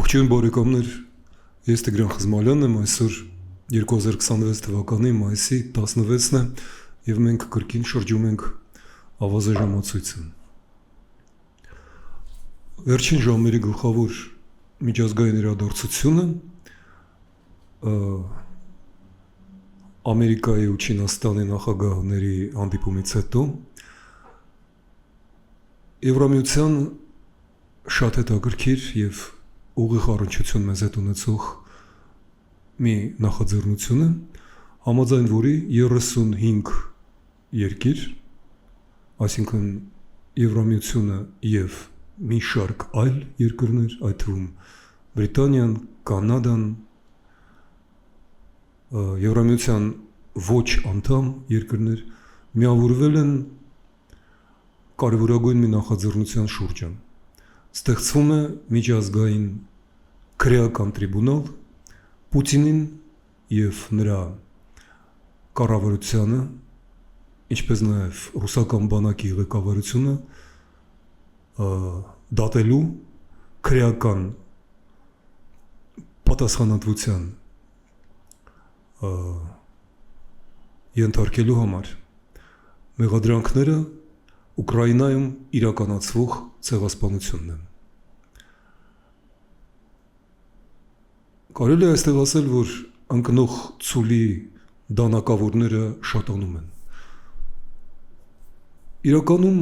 Ողջույն բարեկամներ, ես Տիգրան Խզմալյանն եմ, այսօր 2026 թվականի մայիսի 16-ն է և մենք կրկին շրջում ենք ավազե ժամացույցը։ Վերջին ժամերի գլխավոր միջազգային իրադարձությունը Ամերիկայի ու Չինաստանի նախագահների հանդիպումից հետո Եվրամիության շատ հետաքրքիր և ուղիղ առնչություն մեզ հետ ունեցող մի նախաձեռնություն է, համաձայն որի 35 երկիր, այսինքն Եվրամիությունը և մի շարք այլ երկրներ, այդ թվում Բրիտանիան, Կանադան, Եվրամիության ոչ անդամ երկրներ միավորվել են կարևորագույն մի նախաձեռնության շուրջը։ Ստեղծվում է միջազգային քրեական տրիբունալ Պուտինին և նրա կառավարությանը, ինչպես նաև ռուսական բանակի ղեկավարությունը դատելու քրեական պատասխանատվության ենթարկելու համար մեղադրանքները Ուկրաինայում իրականացվող ցեղասպանությունն են։ Կարելի է այստեղ ասել, որ ընկնող ցուլի դանակավորները շատանում են։ Իրականում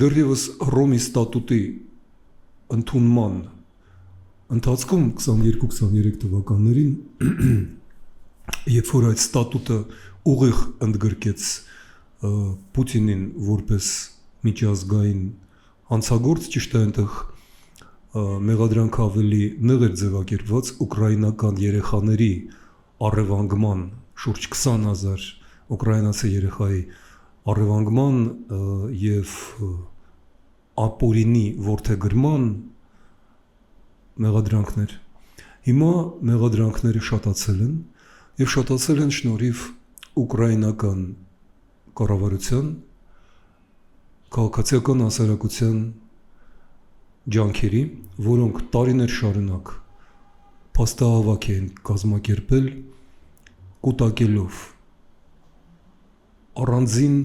դեռևս Հռոմի ստատուտի ընդունման ընթացքում 22-23 թվականներին, երբ որ այդ ստատուտը ուղիղ ընդգրկեց Պուտինին որպես միջազգային հանցագործ, ճիշտ է այնտեղ մեղադրանքը ավելի նեղ էր ձևակերպված ուկրաինական երեխաների առևանգման, շուրջ 20,000 ուկրաինացի երեխայի առևանգման և ապօրինի որդեգրման մեղադրանքներ։ Հիմա մեղադրանքները շատացել են և շատացել են շնորհիվ ուկրաինական կառավարության, քաղաքացիական հասարակության ջանքերի, որոնք տարիներ շարունակ փաստահավաք են կազմակերպել, կուտակելով առանձին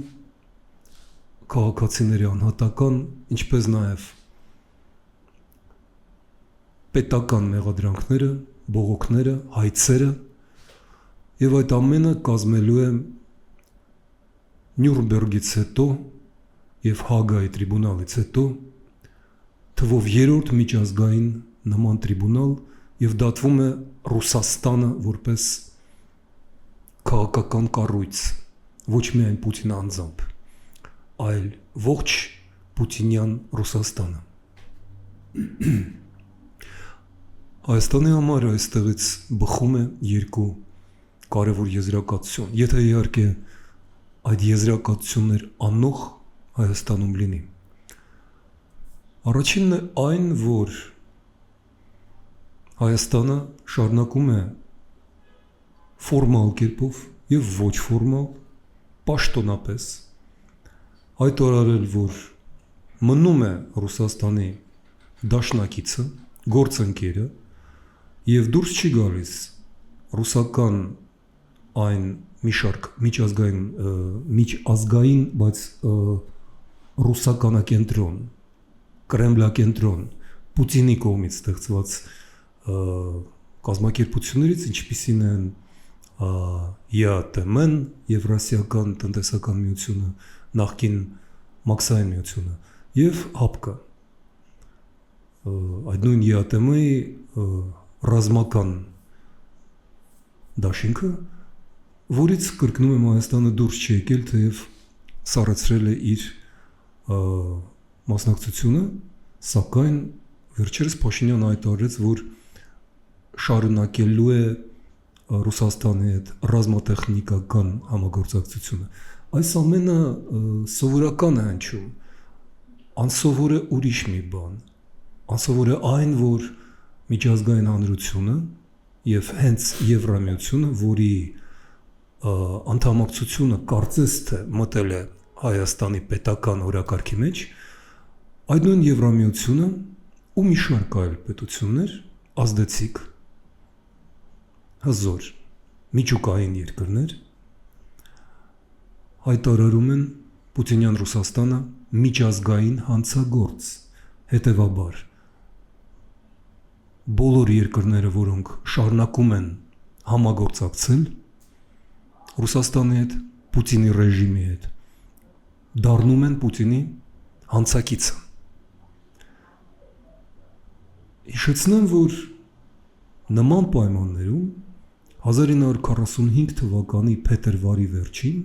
քաղաքացիների անհատական, ինչպես նաև պետական մեղադրանքները, բողոքները, հայցերը, և այդ ամենը կազմելու է Նյուրնբերգից հետո և Հագայի տրիբունալից հետո թվով երրորդ միջազգային նման տրիբունալ և դատվում է Ռուսաստանը որպես քաղաքական կառույց, ոչ միայն Պուտինը անձամբ, այլ ողջ պուտինյան Ռուսաստանը։ Հայաստանի համար այստեղից բխում է երկու կարևոր եզրակացություն, եթե իհարկե այդ եզրակացություններ անող Հայաստանում լինի։ Առաջինն է այն, որ Հայաստանը շարունակում է ֆորմալ կերպով և ոչ ֆորմալ, պաշտոնապես հայտարարել, որ մնում է Ռուսաստանի դաշնակիցը, գործընկերը և դուրս չի գալիս ռուսական այն մի շարք միջազգային, բայց ռուսականակենտրոն, կրեմլակենտրոն, Պուտինի կողմից ստեղծված կազմակերպություններից, ինչպիսին են ԵԱՏՄ-ն, Եվրասիական տնտեսական միությունը, նախկին Մաքսային միությունը և ՀԱՊԿ-ը, այդ նույն ԵԱՏՄ-ի ռազմական դաշինքը, որից կրկնում եմ Հայաստանը դուրս չի եկել, թեև սառեցրել է իր մասնակցությունը, սակայն վերջերս Փաշինյանը հայտարարեց, որ շարունակելու է Ռուսաստանի հետ ռազմատեխնիկական համագործակցությունը։ Այս ամենը սովորական է հնչում, անսովոր է ուրիշ մի բան, անսովոր է այն, որ միջազգային հանրությունը և հենց Եվրամիությունը, որի անդամակցությունը կարծես թե մտել է Հայաստանի պետական օրակարգի մեջ, այդ նույն Եվրամիությունը ու մի շարք այլ պետություններ ազդեցիկ, հզոր, միջուկային երկրներ հայտարարում են Պուտինյան Ռուսաստանը միջազգային հանցագործ, հետևաբար բոլոր երկրները, որոնք շարունակում են համագործակցել Ռուսաստանի հետ, Պուտինի ռեժիմի հետ, դառնում են Պուտինի հանցակիցը։ Հիշեցնեմ, որ նման պայմաններում 1945 թվականի փետրվարի վերջին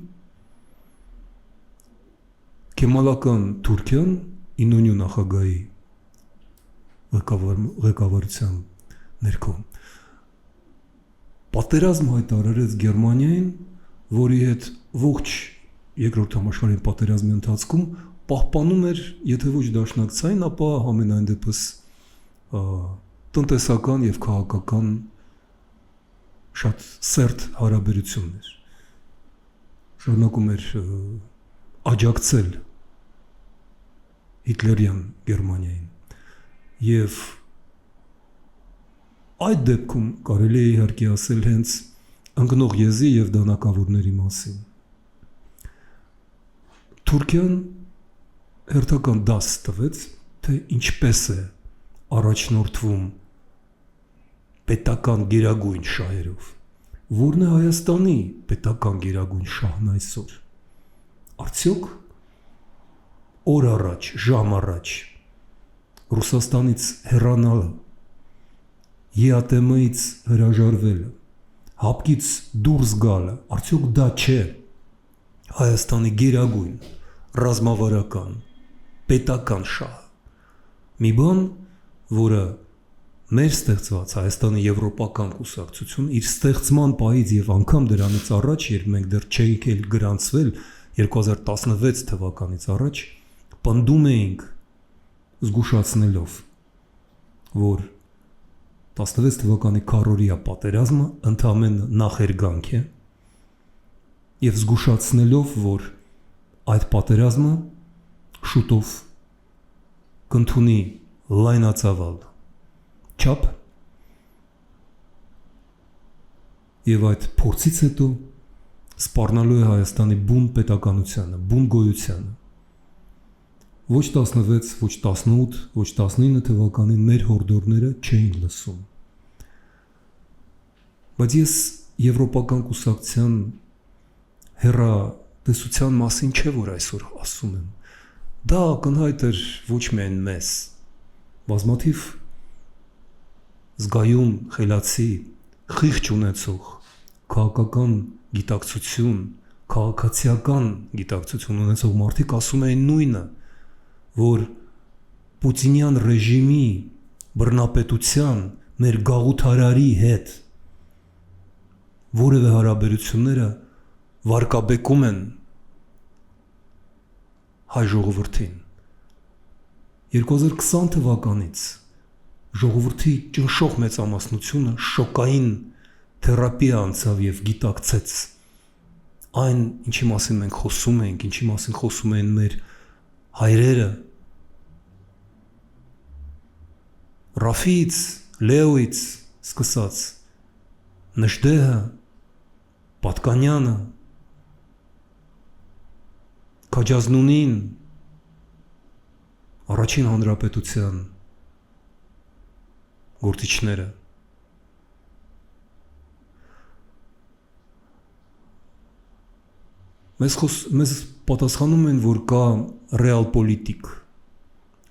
Կեմալական Թուրքիան Ինոնյու նախագահի ղեկավարության ներքո պատերազմ հայտարարեց Գերմանիային, որի հետ ողջ երկրորդ համաշխարհային պատերազմի ընթացքում պահպանում էր, եթե ոչ դաշնակցային, ապա համենայն դեպս տնտեսական եւ քաղաքական շատ սերտ հարաբերություններ։ Շարունակում էր աջակցել Հիտլերյան Գերմանիային եւ այդ դեպքում կարելի է իհարկե ասել հենց ընկնող եզի եւ դանակավորների մասին։ Թուրքիան հերթական դաս տվեց, թե ինչպես է առաջնորդվում պետական գերագույն շահերով, որն է Հայաստանի պետական գերագույն շահն այսօր։ Արդյոք օր առաջ, ժամ առաջ Ռուսաստանից հեռանալը, ԵԱՏՄ-ից հրաժարվելը, հապկից դուրս գալը, արդյոք դա չէ Հայաստանի գերագույն, ռազմավարական, պետական շահը։ Մի բան, որը մեր ստեղծված Հայաստանի եվրոպական կուսակցություն իր ստեղծման պահից եւ անգամ դրանից առաջ, երբ մենք դեռ չէինք էլ գրանցվել 2016 թվականից առաջ, պնդում էինք զգուշացնելով, որ 16 թվականի քարորիա պատերազմը ընդամենը նախերգանք է եւ զգուշացնելով, որ այդ պատերազմը շուտով կընդունի լայնածավալ չափ եւ այդ փորձից հետո սպառնալու է Հայաստանի բուն պետականությանը, բուն գոյությանը։ Ոչ 16, ոչ 18, ոչ 19 թվականին մեր հորդորները չէին լսում։ Բայց ես եվրոպական կուսակցության հեռատեսության մասին չէ, որ այսօր ասում եմ։ Դա ակնհայտ էր ոչ միայն մեզ, բազմաթիվ զգայուն, խելացի, խիղճ ունեցող, քաղաքական գիտակցություն, քաղաքացիական գիտակցություն ունեցող մարդիկ ասում էին նույնը, որ Պուտինյան ռեժիմի բռնապետության մեր գաղութարարի հետ որևէ հարաբերությունները վարկաբեկում են հայ ժողովրդին։ 2020 թվականից ժողովրդի ճնշող մեծամասնությունը շոկային թերապիա անցավ եւ գիտակցեց այն, ինչի մասին մենք խոսում ենք, ինչի մասին խոսում են մեր հայրերը, Ռաֆից, Լեոից սկսած, Նժդեհը, Պատկանյանը, Քաջազնունին, Առաջին հանրապետության գործիչները։ Մեզ պատասխանում են, որ կա ռեալ պոլիտիկ,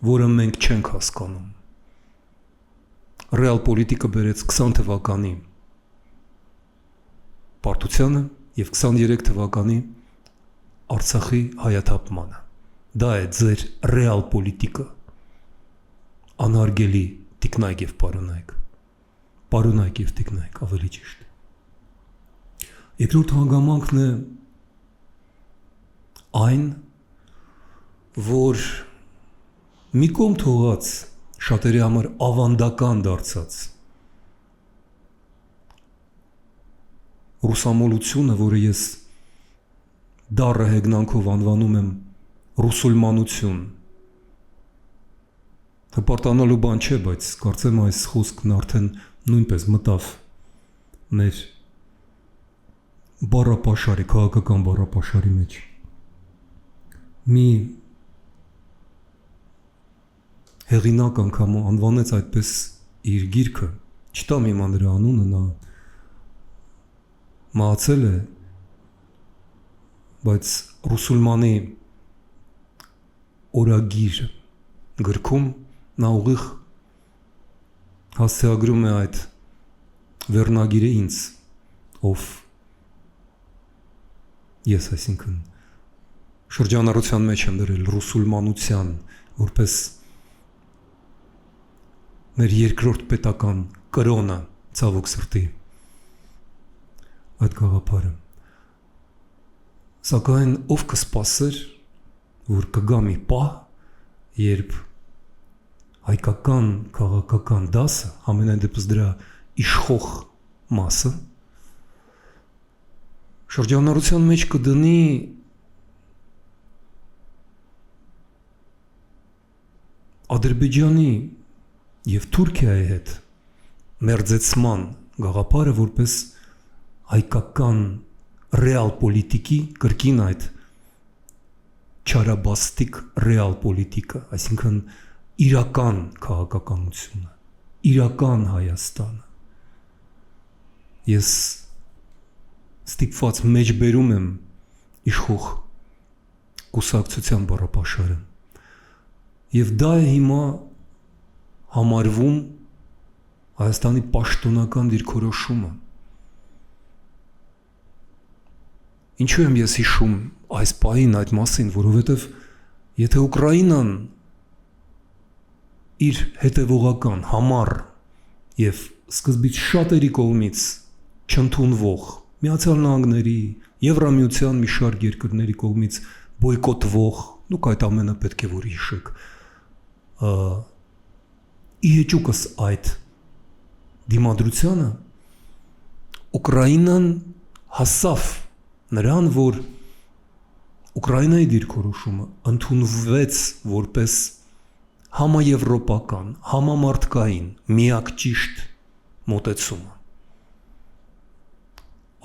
որը մենք չենք հասկանում։ Ռեալ պոլիտիկը բերեց 20 թվականի պարտությանը եւ 23 թվականի Արցախի հայաթափմանը։ Դա է ձեր ռեալ պոլիտիկը, անհարգելի տիկնայք եւ պարոնայք եւ տիկնայք, ավելի ճիշտ։ Երկրորդ հանգամանքն է այն, որ մի կողմ թողած շատերի համար ավանդական դարձած ռուսամոլությունը, որը ես դառը հեգնանքով անվանում եմ ռուսուլմանություն, հպարտանալու բան չէ, բայց կարծեմ այս խոսքն արդեն նույնպես մտավ մեր բառապաշարի, քաղաքական բառապաշարի մեջ։ Մի հեղինակ անգամ անվանեց այդպես իր գիրքը, չտամ հիմա նրա անունը, նա մահացել է, բայց Ռուսուլմանի օրագիր գրքում նա ուղիղ հասցեագրում է այդ վերնագիրը ինձ, ով ես, այսինքն շրջանառության մեջ եմ դրել ռուսուլմանության, որպես մեր երկրորդ պետական կրոնը, ցավոք սրտի, այդ գաղափարը։ Սակայն ով կսպասեր, որ կգա մի պահ, երբ հայկական քաղաքական դասը, ամենայն դեպս դրա իշխող մասը, շրջանառության մեջ կդնի Ադրբեջանի և Թուրքիայի հետ մերձեցման գաղափարը որպես հայկական ռեալ պոլիտիկի կրկին այդ չարաբաստիկ ռեալ պոլիտիկը, այսինքն իրական քաղաքականությունը, իրական Հայաստանը։ Ես ստիպված մեջբերում եմ իշխող կուսակցության բառապաշարը։ Եվ դա է հիմա համարվում Հայաստանի պաշտոնական դիրքորոշումը։ Ինչու եմ ես հիշում այս պահին այդ մասին, որովհետև եթե Ուկրաինան իր հետևողական, համառ և սկզբից շատերի կողմից չընդունվող, Միացյալ Նահանգների, Եվրամիության մի շարք երկրների կողմից բոյկոտվող, դուք այդ ամենը պետք է որ հիշեք, ի հեճուկս այդ դիմադրությանը Ուկրաինան հասավ նրան, որ Ուկրաինայի դիրքորոշումը ընդունվեց որպես համաեվրոպական, համամարտկային, միակ ճիշտ մոտեցումը։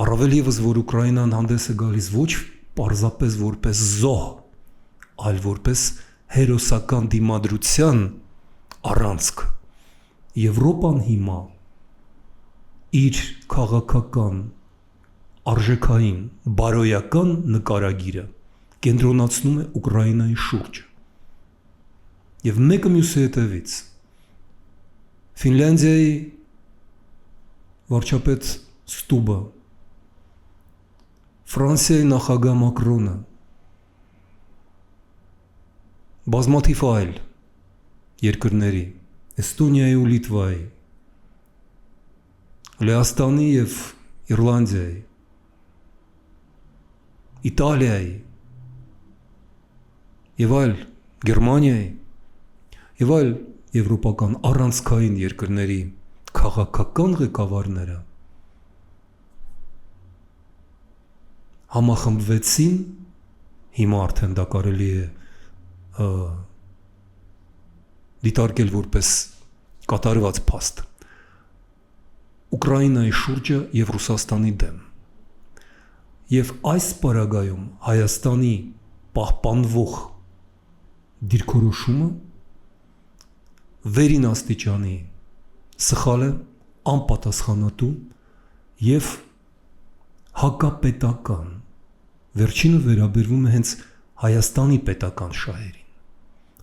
Առավել ևս, որ Ուկրաինան հանդես է գալիս ոչ պարզապես որպես զոհ, այլ որպես հերոսական դիմադրության առանցք։ Եվրոպան հիմա իր քաղաքական, արժեքային, բարոյական նկարագիրը կենտրոնացնում է Ուկրաինայի շուրջը։ Եվ մեկը մյուսի հետևից Ֆինլանդիայի վարչապետ Ստուբը, Ֆրանսիայի նախագահ Մակրոնը, բազմաթիվ այլ երկրների, Էստոնիայի ու Լիտվայի, Լեհաստանի և Իռլանդիայի, Իտալիայի և այլ Գերմանիայի և այլ եվրոպական առանցքային երկրների քաղաքական ղեկավարները համախմբվեցին, հիմա արդեն դա կարելի է դիտարկել որպես կատարված փաստ, Ուկրաինայի շուրջը և Ռուսաստանի դեմ։ Եվ այս պարագայում Հայաստանի պահպանվող դիրքորոշումը վերին աստիճանի սխալ է, անպատասխանատու և հակապետական, վերջինը վերաբերվում է հենց Հայաստանի պետական շահերին։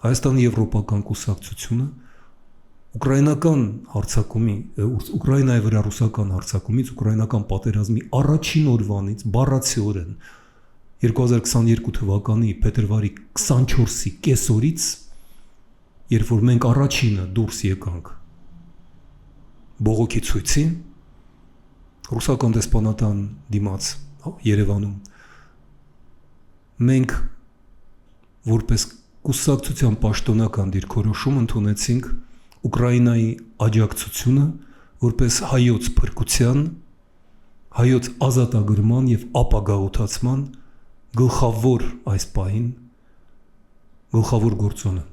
Հայաստանի եվրոպական կուսակցությունը ուկրաինական հարձակումի, Ուկրաինայի վրա ռուսական հարձակումից, ուկրաինական պատերազմի առաջին օրվանից, բառացիորեն 2022 թվականի փետրվարի 24-ի կեսօրից, երբ որ մենք առաջինը դուրս եկանք բողոքի ցույցի, ռուսական դեսպանատան դիմաց Երևանում, մենք որպես կուսակցության պաշտոնական դիրքորոշում ընդունեցինք Ուկրաինայի աջակցությունը որպես հայոց փրկության, հայոց ազատագրման և ապագաղութացման գլխավոր այս պահին գլխավոր գործոնը։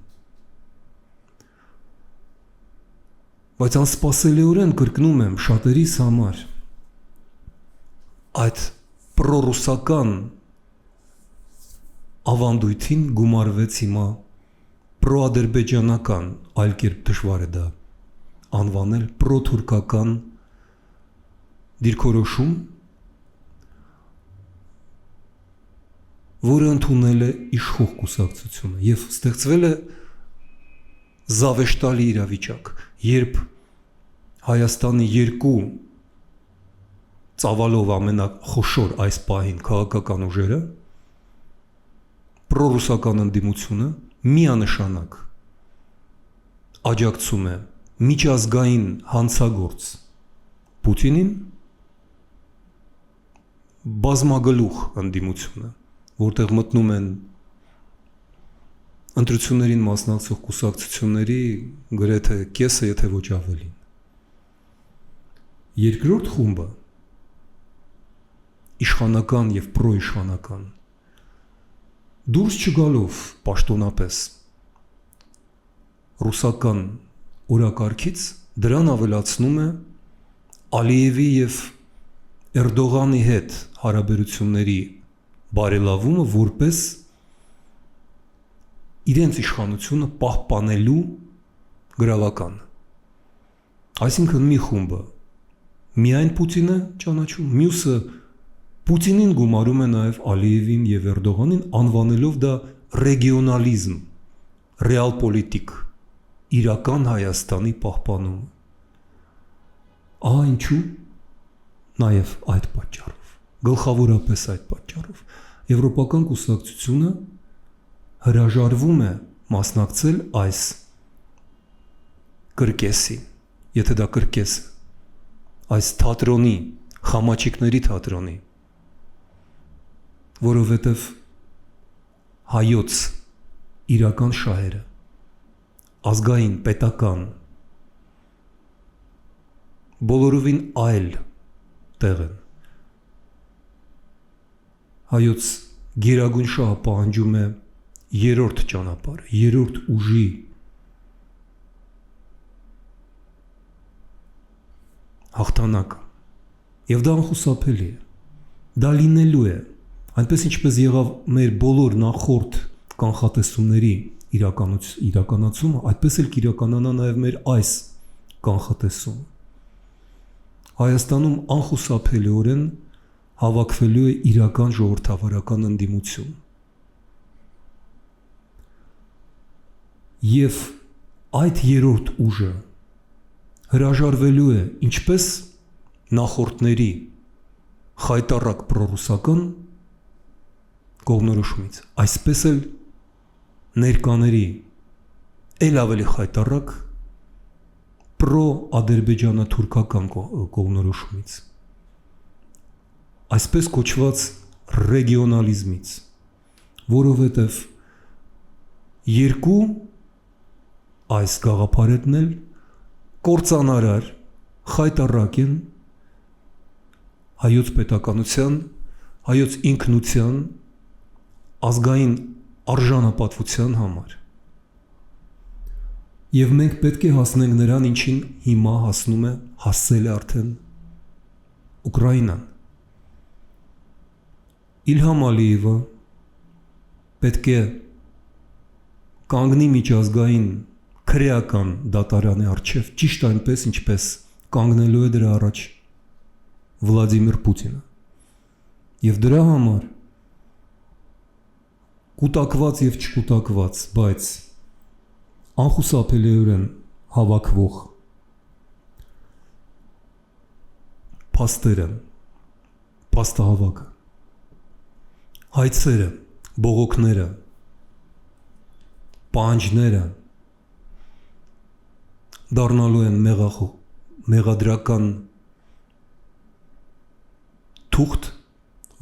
Բայց անսպասելիորեն կրկնում եմ շատերիս համար այդ պրոռուսական ավանդույթին գումարվեց հիմա պրոադրբեջանական, այլ կերպ դժվար է դա անվանել, պրոթուրքական դիրքորոշում, որը ընդունել է իշխող կուսակցությունը եւ ստեղծվել է զավեշտալի իրավիճակ, երբ Հայաստանի երկու ծավալով ամենախոշոր այս պահին քաղաքական ուժերը պրոռուսական ընդդիմությունը միանշանակ աջակցում է միջազգային հանցագործ Պուտինին, բազմագլուխ ընդդիմությունը, որտեղ մտնում են ընտրություններին մասնակցող կուսակցությունների գրեթե կեսը, եթե ոչ ավելին։ Երկրորդ խումբը իշխանական եւ պրոիշխանական դուրս չգալով պաշտոնապես ռուսական օրակարգից դրան ավելացնում է Ալիևի եւ Էրդողանի հետ հարաբերությունների բարելավումը որպես իրենց իշխանությունը պահպանելու գրավական։ Այսինքն մի խումբը միայն Պուտինը ճանաչում, մյուսը Պուտինին գումարում է նաև Ալիևին եւ Էրդողանին, անվանելով դա ռեգիոնալիզմ, ռեալպոլիտիկ, իրական Հայաստանի պահպանումը։ Ահա ինչու նաև այդ պատճառով, գլխավորապես այդ պատճառով Եվրոպական կուսակցությունը հրաժարվում է մասնակցել այս կրկեսի, եթե դա կրկես է, այս թատրոնի, խամաչիկների թատրոնի, որովհետև հայոց իրական շահերը, ազգային, պետական, բոլորովին այլ տեղ են։ Հայոց գերագույն շահը պահանջում է երրորդ ճանապարհը, երրորդ ուժի հաղթանակը։ Եվ դա անխուսափելի է։ Դա լինելու է, այնպես ինչպես եղավ մեր բոլոր նախորդ կանխատեսումների իրականացումը, այդպես էլ կիրականանա նաև մեր այս կանխատեսումը։ Հայաստանում անխուսափելիորեն հավաքվելու է իրական ժողովրդավարական ընդդիմություն։ Եվ այդ երրորդ ուժը հրաժարվելու է ինչպես նախորդների խայտառակ պրոռուսական կողմնորոշումից, այսպես էլ ներկաների էլ ավելի խայտառակ պրո-ադրբեջանա-թուրքական կողմնորոշումից, այսպես կոչված ռեգիոնալիզմից, որովհետև երկու այս գաղափարներն էլ կործանարար, խայտառակ են հայոց պետականության, հայոց ինքնության, ազգային արժանապատվության համար։ Եվ մենք պետք է հասնենք նրան, ինչին հիմա հասել է արդեն Ուկրաինան։ Իլհամ Ալիևը պետք է կանգնի միջազգային քրեական դատարանի առջև, ճիշտ այնպես, ինչպես կանգնելու է դրա առաջ Վլադիմիր Պուտինը։ Եվ դրա համար կուտակված եւ չկուտակված, բայց անխուսափելիորեն հավաքվող փաստերը, փաստահավաքը, հայցերը, բողոքները, պահանջները դառնալու են մեղադրական թուղթ,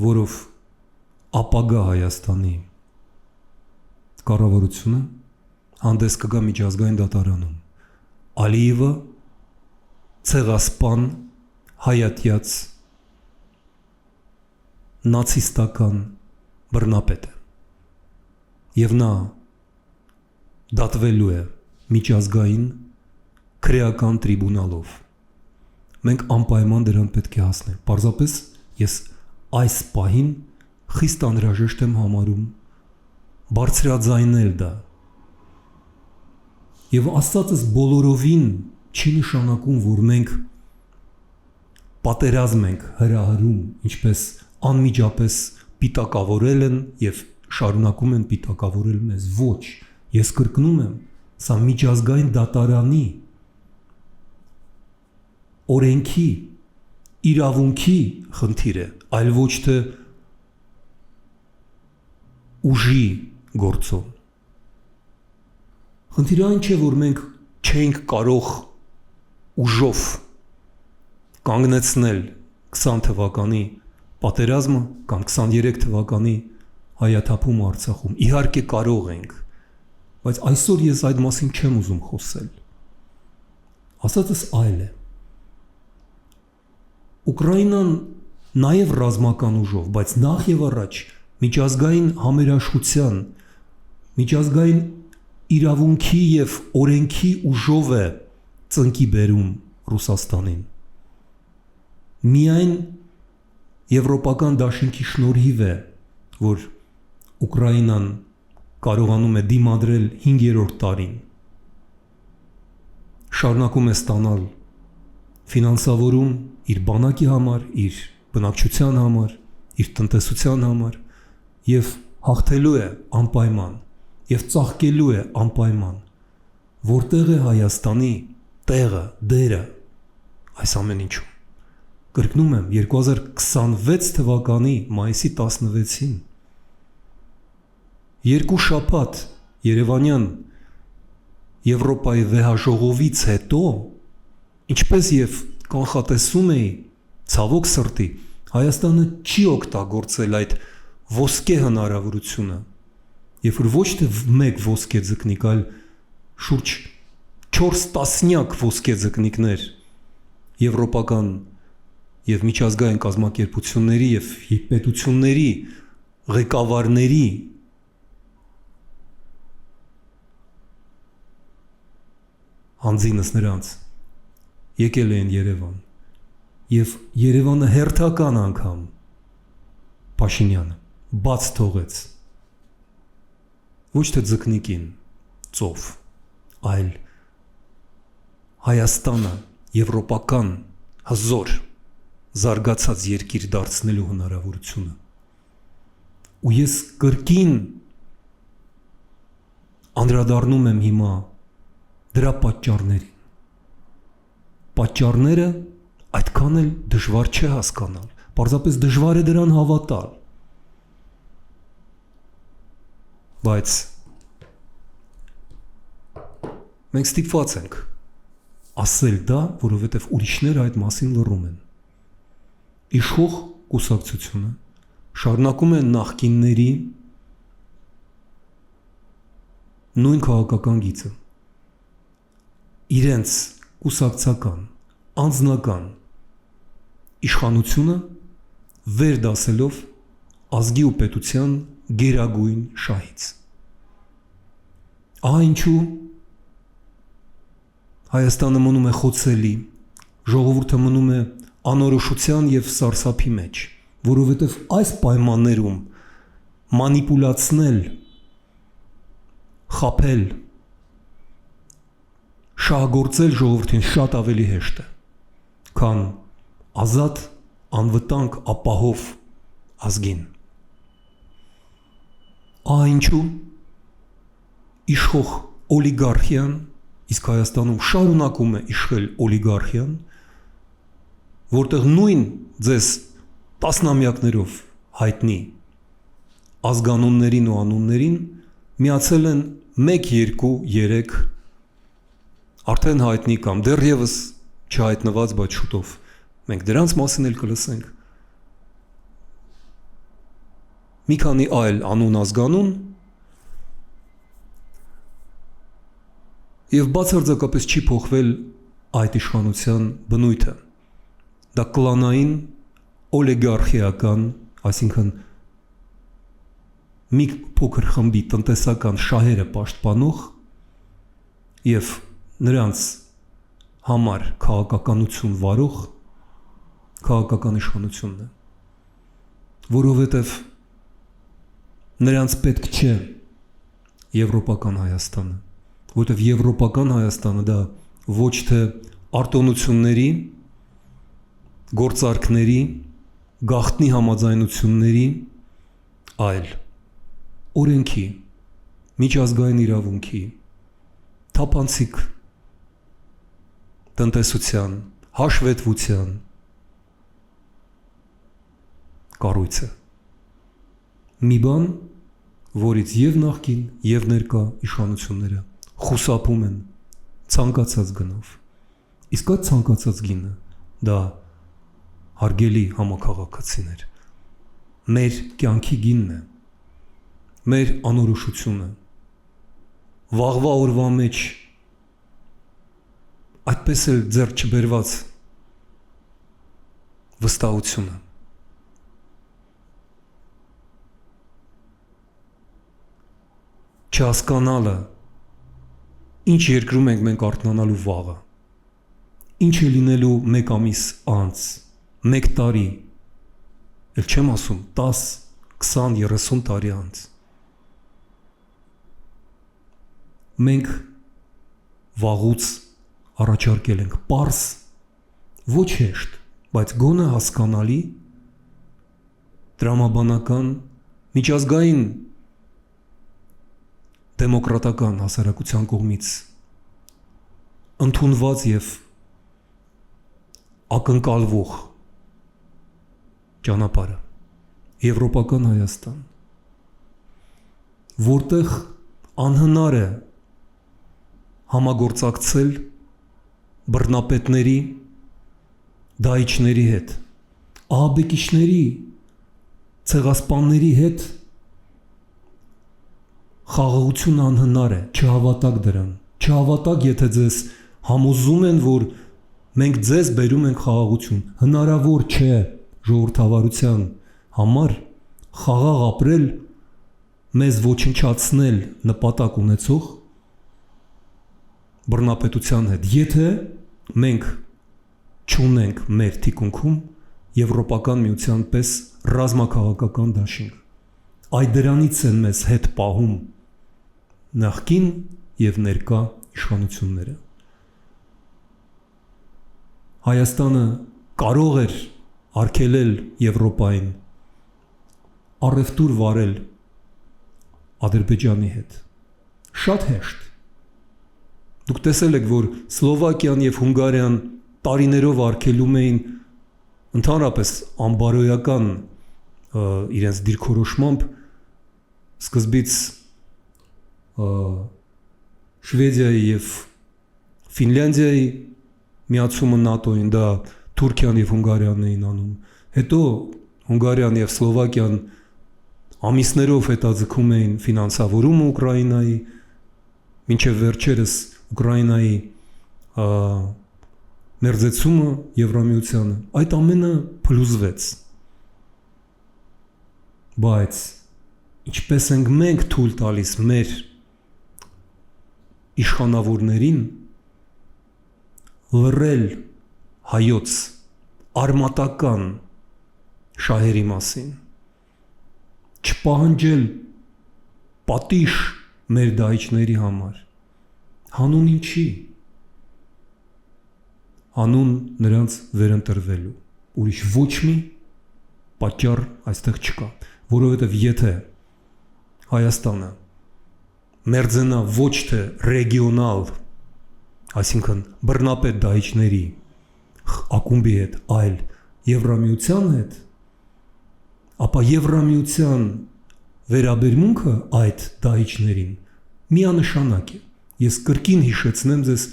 որով ապագա Հայաստանի կառավարությունը հանդես կգա միջազգային դատարանում։ Ալիևը ցեղասպան, հայատյաց, նացիստական բռնապետ է։ Եվ նա դատվելու է միջազգային քրեական տրիբունալով։ Մենք անպայման դրան պետք է հասնենք։ Պարզապես ես այս պահին խիստ անհրաժեշտ եմ համարում բարձրաձայնել դա։ Եվ ասածս բոլորովին չի նշանակում, որ մենք պատերազմ ենք հրահրում, ինչպես անմիջապես պիտակավորել են եւ շարունակում են պիտակավորել մեզ։ Ոչ, ես կրկնում եմ, սա միջազգային դատարանի օրենքի, իրավունքի խնդիր է, այլ ոչ թե ուժի գործոն։ Խնդիրը այն չէ, որ մենք չենք կարող ուժով կանգնեցնել 20 թվականի պատերազմը կամ 23 թվականի հայաթափումը Արցախում։ Իհարկե կարող ենք, բայց այսօր ես այդ մասին չեմ ուզում խոսել։ Ասածս այլ է։ Ուկրաինան նաև ռազմական ուժով, բայց նախ եւ առաջ միջազգային համերաշխության, միջազգային իրավունքի եւ օրենքի ուժով է ծնկի բերում Ռուսաստանին։ Միայն եվրոպական դաշինքի շնորհիվ է, որ Ուկրաինան կարողանում է դիմադրել 5-րդ տարին։ Շարունակում է ստանալ ֆինանսավորում իր բանակի համար, իր բնակչության համար, իր տնտեսության համար եւ հաղթելու է անպայման եւ ծաղկելու է անպայման։ Որտեղ է Հայաստանի տեղը, դերը այս ամեն ինչում։ Կրկնում եմ 2026 թվականի մայիսի 16-ին երկու շաբաթ Երևանյան Եվրոպայի վեհաժողովից հետո, ինչպես եւ կանխատեսում էի, ցավոք սրտի, Հայաստանը չի օգտագործել այդ ոսկե հնարավորությունը, երբ որ ոչ թե մեկ ոսկե ձկնիկ, այլ շուրջ 4 տասնյակ ոսկե ձկնիկներ եվրոպական եւ միջազգային կազմակերպությունների եւ պետությունների ղեկավարների հանձինս նրանց եկել են Երևան եւ Երևանը հերթական անգամ Փաշինյանը բաց թողեց ոչ թե ձկնիկին ծով, այլ Հայաստանը եվրոպական հզոր զարգացած երկիր դարձնելու հնարավորությունը։ Ու ես կրկին անդրադառնում եմ հիմա դրա պատճառներին։ Պատճառները այդքան էլ դժվար չէ հասկանալ, պարզապես դժվար է դրան հավատալ։ Բայց մենք ստիպված ենք ասել դա, որովհետև ուրիշները այդ մասին լռում են։ Իշխող կուսակցությունը շարունակում է նախկինների նույն քաղաքական գիծը։ Իրենց կուսակցական, անձնական իշխանությունը վերդասելով ազգի ու պետության գերագույն շահից։ Ահա ինչու Հայաստանը մնում է խոցելի, ժողովուրդը մնում է անորոշության եւ սարսափի մեջ, որովհետեւ այս պայմաններում մանիպուլացնել, խաբել, շահագործել ժողովրդին շատ ավելի հեշտ է, քան ազատ, անվտանգ, ապահով ազգին։ Ահա ինչու իշխող օլիգարխիան, իսկ Հայաստանում շարունակում է իշխել օլիգարխիան, որտեղ նույն ձեզ տասնամյակներով հայտնի ազգանուններին ու անուններին միացել են 1, 2, 3 արդեն հայտնի կամ դեռևս չհայտնված, բայց շուտով մենք դրանց մասին էլ կլսենք, մի քանի այլ անուն ազգանուն եւ բացարձակապես չի փոխվել այդ իշխանության բնույթը։ Դա կլանային, օլիգարխիական, այսինքն մի փոքր խմբի տնտեսական շահերը պաշտպանող եւ նրանց համար քաղաքականություն վարող քաղաքական իշխանությունն է, որովհետև նրանց պետք չէ եվրոպական Հայաստանը, որովհետև եվրոպական Հայաստանը դա ոչ թե արտոնությունների, գործարքների, գաղտնի համաձայնությունների, այլ օրենքի, միջազգային իրավունքի, թափանցիկ տնտեսության, հաշվետվության կառույց է։ Մի բան, որից եւ նախկին եւ ներկա իշխանությունները խուսափում են ցանկացած գնով։ Իսկ այդ ցանկացած գինը դա հարգելի համակարգացիներ մեր կյանքի գինն է, մեր անորոշությունը, վաղվա օրվա մեջ այդպես էլ ձեռք չբերված վստահությունը։ Չհասկանալը, ինչ երկրում ենք մենք արթնանալու վաղը, ինչ է լինելու մեկ ամիս անց, մեկ տարի, էլ չեմ ասում 10, 20, 30 տարի անց։ Մենք վաղուց առաջարկել ենք պարզ, ոչ հեշտ, բայց գոնե հասկանալի տրամաբանական, միջազգային դեմոկրատական հասարակության կողմից ընդունված եւ ակնկալվող ճանապարհը եվրոպական Հայաստան, որտեղ անհնար է համագործակցել բռնապետների, դահիճների հետ, ահաբեկիչների, ցեղասպանների հետ խաղաղություն անհնար է, չհավատակ դրան, չհավատակ, եթե ձեզ համոզում են, որ մենք ձեզ բերում ենք խաղաղություն, հնարավոր չէ ժողովրդավարության համար խաղաղ ապրել, մեզ ոչնչացնել նպատակ ունեցող բռնապետության հետ, եթե մենք չունենք մեր թիկունքում եվրոպական միության պես ռազմաքաղաքական դաշինք։ Այդ դրանից են մեզ հետ պահում նախկին եւ ներկա իշխանությունները։ Հայաստանը կարող էր արգելել Եվրոպային առևտուր վարել Ադրբեջանի հետ։ Շատ հեշտ։ Դուք տեսել եք, որ Սլովակիան եւ Հունգարիան տարիներով արգելում էին ընդհանրապես անբարոյական իրենց դիրքորոշմամբ սկզբից Շվեդիայի եւ Ֆինլանդիայի միացումը ՆԱՏՕ-ին, դա Թուրքիան եւ Հունգարիան էին անում։ Հետո Հունգարիան եւ Սլովակիան ամիսներով հետաձգում էին ֆինանսավորումը Ուկրաինայի, մինչև վերջերս Ուկրաինայի մերձեցումը Եվրամիությանը, այդ ամենը փլուզվեց։ Բայց ինչպես ենք մենք թույլ տալիս մեր իշխանավորներին լռել հայոց արմատական շահերի մասին, չպահանջել պատիժ մեր դահիճների համար, հանուն ինչի, հանուն նրանց վերընտրվելու, ուրիշ ոչ մի պատճառ այստեղ չկա, որովհետև եթե Հայաստանը մերձենա ոչ թե ռեգիոնալ, այսինքն բռնապետ դահիճների ակումբի հետ, այլ Եվրամիության հետ, ապա Եվրամիության վերաբերմունքը այդ դահիճներին միանշանակ է։ Ես կրկին հիշեցնեմ ձեզ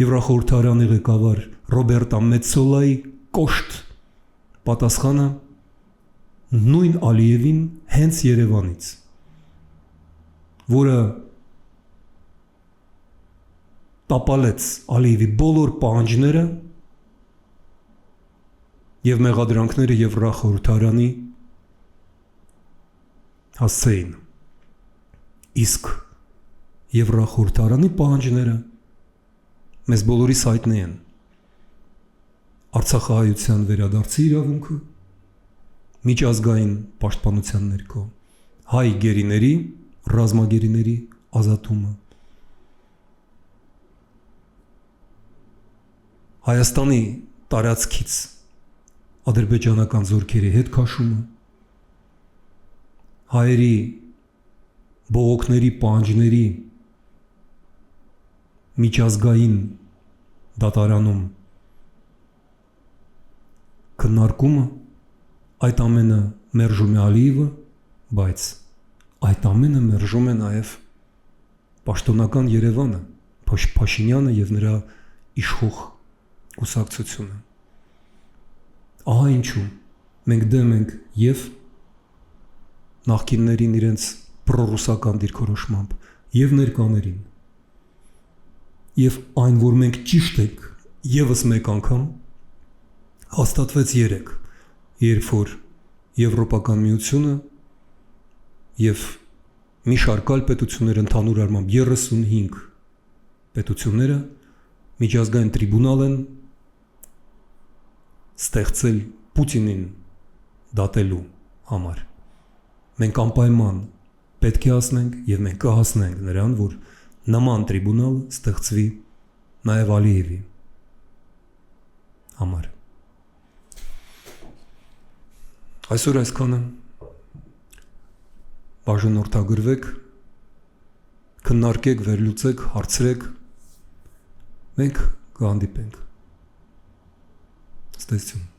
Եվրախորհրդարանի ղեկավար Ռոբերտա Մեցոլայի կոշտ պատասխանը նույն Ալիևին հենց Երևանից, որը տապալեց Ալիևի բոլոր պահանջները եւ մեղադրանքները Եվրախորհրդարանի հասցեին։ Իսկ Եվրախորհրդարանի պահանջները մեզ բոլորիս հայտնի են Արցախահայության վերադարձի իրավունքը, միջազգային պաշտպանության ներքո հայ գերիների, ռազմագերիների ազատումը, Հայաստանի տարածքից ադրբեջանական զորքերի հետ քաշումը, հայերի բողոքների պահանջների միջազգային դատարանում քննարկումը, այդ ամենը մերժում է Ալիևը, բայց այդ ամենը մերժում է նաև պաշտոնական Երևանը, Փաշինյանը եւ նրա իշխող կուսակցությունը։ Ահա ինչու մենք դեմ ենք եւ նախկիններին իրենց պրոռուսական դիրքորոշմամբ եւ ներկաներին եւ այն, որ մենք ճիշտ ենք եւս մեկ անգամ հաստատվեց երեք, երբ որ Եվրոպական միությունը եւ մի շարք այլ պետություններ ընդհանուր առմամբ 35 պետությունները միջազգային տրիբունալ են ստեղծել Պուտինին դատելու համար։ Մենք անպայման պետք է հասնենք եւ մենք կհասնենք նրան, որ նման տրիբունալ ստեղծվի նաեւ Ալիևի համար։ Այսօր այսքանը, բաժանորդագրվեք, քննարկեք, վերլուծեք, հարցրեք, մենք կհանդիպենք։ Ստեսություն։